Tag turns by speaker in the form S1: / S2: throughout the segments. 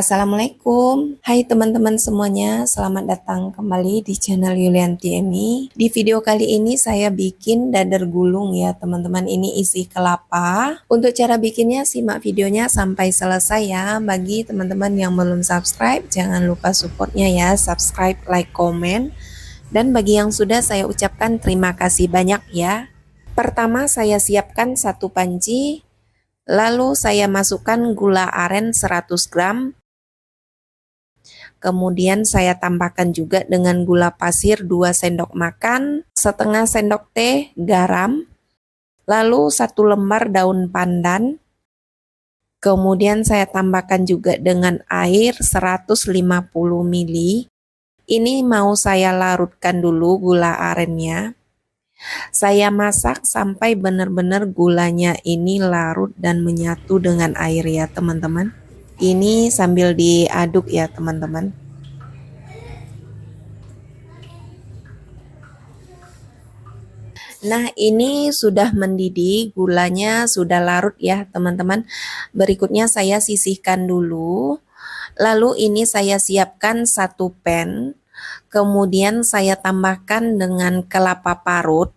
S1: Assalamualaikum, hai teman-teman semuanya, selamat datang kembali di channel Yulianti Emi. Di video kali ini saya bikin dadar gulung ya teman-teman, ini isi kelapa. Untuk cara bikinnya simak videonya sampai selesai ya. Bagi teman-teman yang belum subscribe, jangan lupa supportnya ya, subscribe, like, komen. Dan bagi yang sudah saya ucapkan terima kasih banyak ya. Pertama saya siapkan satu panci, lalu saya masukkan gula aren 100 gram. Kemudian saya tambahkan juga dengan gula pasir 2 sendok makan, setengah sendok teh garam, lalu 1 lembar daun pandan. Kemudian saya tambahkan juga dengan air 150 ml. Ini mau saya larutkan dulu gula arennya. Saya masak sampai benar-benar gulanya ini larut dan menyatu dengan air ya teman-teman. Ini sambil diaduk ya teman-teman. Nah, ini sudah mendidih, gulanya sudah larut ya teman-teman. Berikutnya saya sisihkan dulu. Lalu ini saya siapkan satu pan. Kemudian saya tambahkan dengan kelapa parut.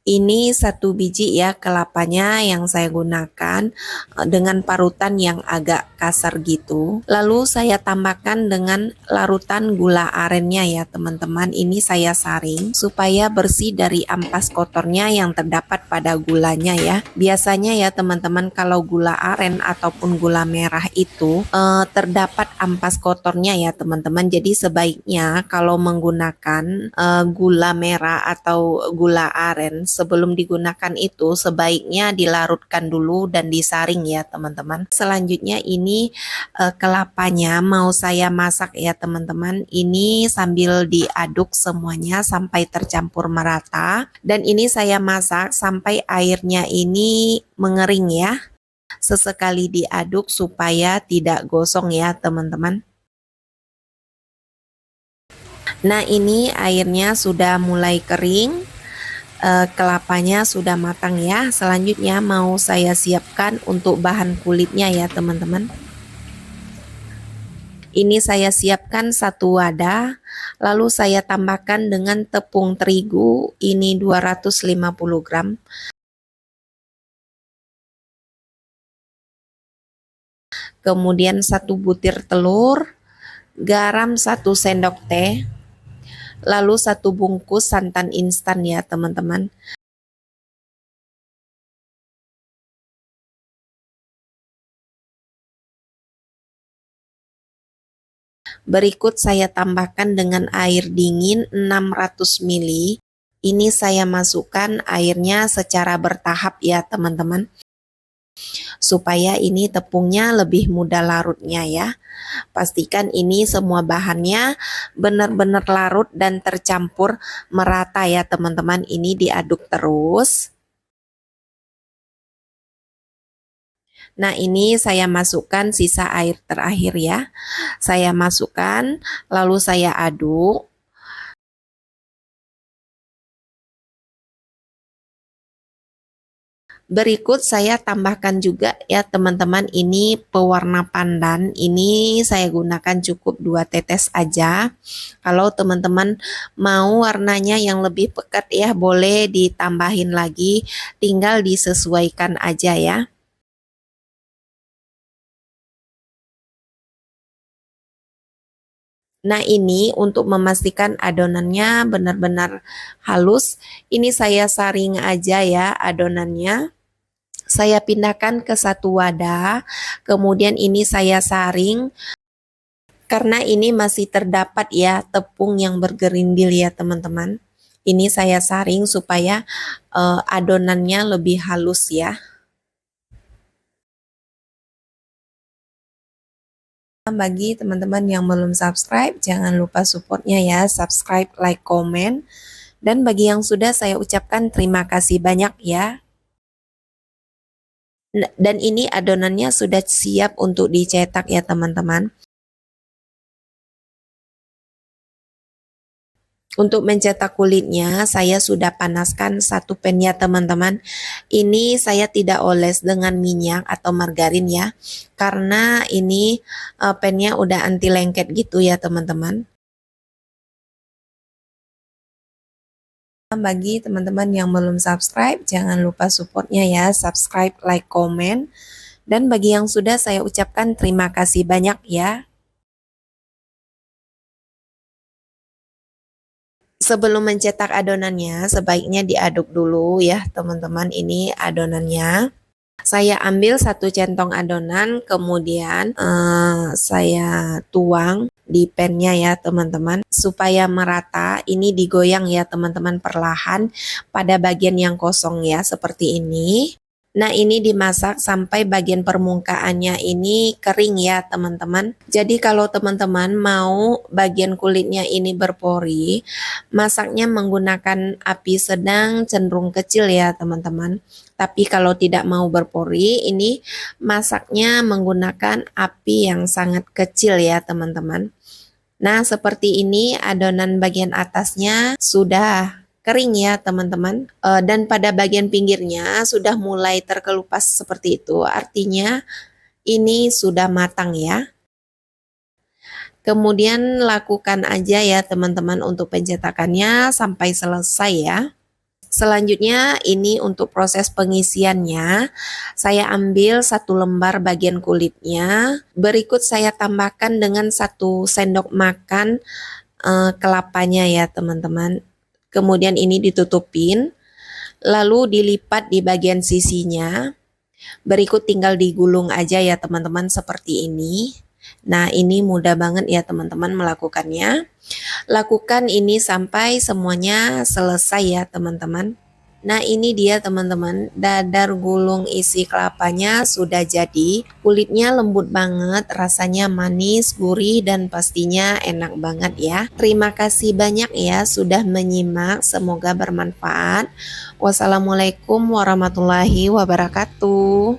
S1: Ini 1 biji ya kelapanya yang saya gunakan dengan parutan yang agak kasar gitu. Lalu saya tambahkan dengan larutan gula arennya ya teman-teman. Ini saya saring supaya bersih dari ampas kotornya yang terdapat pada gulanya ya. Biasanya ya teman-teman kalau gula aren ataupun gula merah itu terdapat ampas kotornya ya teman-teman. Jadi sebaiknya kalau menggunakan gula merah atau gula aren, sebelum digunakan itu sebaiknya dilarutkan dulu dan disaring ya teman-teman. Selanjutnya ini kelapanya mau saya masak ya teman-teman. Ini sambil diaduk semuanya sampai tercampur merata, dan ini saya masak sampai airnya ini mengering ya. Sesekali diaduk supaya tidak gosong ya teman-teman. Nah, ini airnya sudah mulai kering. Kelapanya sudah matang ya. Selanjutnya mau saya siapkan untuk bahan kulitnya ya teman-teman. Ini saya siapkan satu wadah, lalu saya tambahkan dengan tepung terigu, ini 250 gram. Kemudian 1 butir telur, garam 1 sendok teh, lalu 1 bungkus santan instan ya teman-teman. Berikut saya tambahkan dengan air dingin 600 ml. Ini saya masukkan airnya secara bertahap ya teman-teman, supaya ini tepungnya lebih mudah larutnya ya. Pastikan ini semua bahannya benar-benar larut dan tercampur merata ya teman-teman. Ini diaduk terus. Nah, ini saya masukkan sisa air terakhir ya. Saya masukkan, lalu saya aduk. Berikut saya tambahkan juga ya teman-teman, ini pewarna pandan. Ini saya gunakan cukup 2 tetes aja. Kalau teman-teman mau warnanya yang lebih pekat ya boleh ditambahin lagi, tinggal disesuaikan aja ya. Nah, ini untuk memastikan adonannya benar-benar halus, ini saya saring aja ya adonannya. Saya pindahkan ke satu wadah, kemudian ini saya saring karena ini masih terdapat ya tepung yang bergerindil ya teman-teman. Ini saya saring supaya adonannya lebih halus ya. Bagi teman-teman yang belum subscribe, jangan lupa supportnya ya, subscribe, like, komen. Dan bagi yang sudah, saya ucapkan terima kasih banyak ya. Dan ini adonannya sudah siap untuk dicetak ya teman-teman. Untuk mencetak kulitnya, saya sudah panaskan satu pan ya teman-teman. Ini saya tidak oles dengan minyak atau margarin ya, karena ini pannya udah anti lengket gitu ya teman-teman. Bagi teman-teman yang belum subscribe, jangan lupa supportnya ya, subscribe, like, komen. Dan bagi yang sudah, saya ucapkan terima kasih banyak ya. Sebelum mencetak adonannya, sebaiknya diaduk dulu ya teman-teman. Ini adonannya. Saya ambil satu centong adonan, kemudian saya tuang di pannya ya teman-teman, supaya merata. Ini digoyang ya teman-teman perlahan pada bagian yang kosong ya, seperti ini. Nah, ini dimasak sampai bagian permukaannya ini kering ya teman-teman. Jadi kalau teman-teman mau bagian kulitnya ini berpori, masaknya menggunakan api sedang cenderung kecil ya teman-teman. Tapi kalau tidak mau berpori, ini masaknya menggunakan api yang sangat kecil ya teman-teman. Nah, seperti ini adonan bagian atasnya sudah kering ya teman-teman. Dan pada bagian pinggirnya sudah mulai terkelupas seperti itu. Artinya ini sudah matang ya. Kemudian lakukan aja ya teman-teman untuk pencetakannya sampai selesai ya. Selanjutnya ini untuk proses pengisiannya, saya ambil satu lembar bagian kulitnya, berikut saya tambahkan dengan 1 sendok makan kelapanya ya teman-teman. Kemudian ini ditutupin, lalu dilipat di bagian sisinya, berikut tinggal digulung aja ya teman-teman seperti ini. Nah, ini mudah banget ya teman-teman melakukannya. Lakukan ini sampai semuanya selesai ya teman-teman. Nah, ini dia teman-teman, dadar gulung isi kelapanya sudah jadi. Kulitnya lembut banget, rasanya manis, gurih, dan pastinya enak banget ya. Terima kasih banyak ya sudah menyimak, semoga bermanfaat. Wassalamualaikum warahmatullahi wabarakatuh.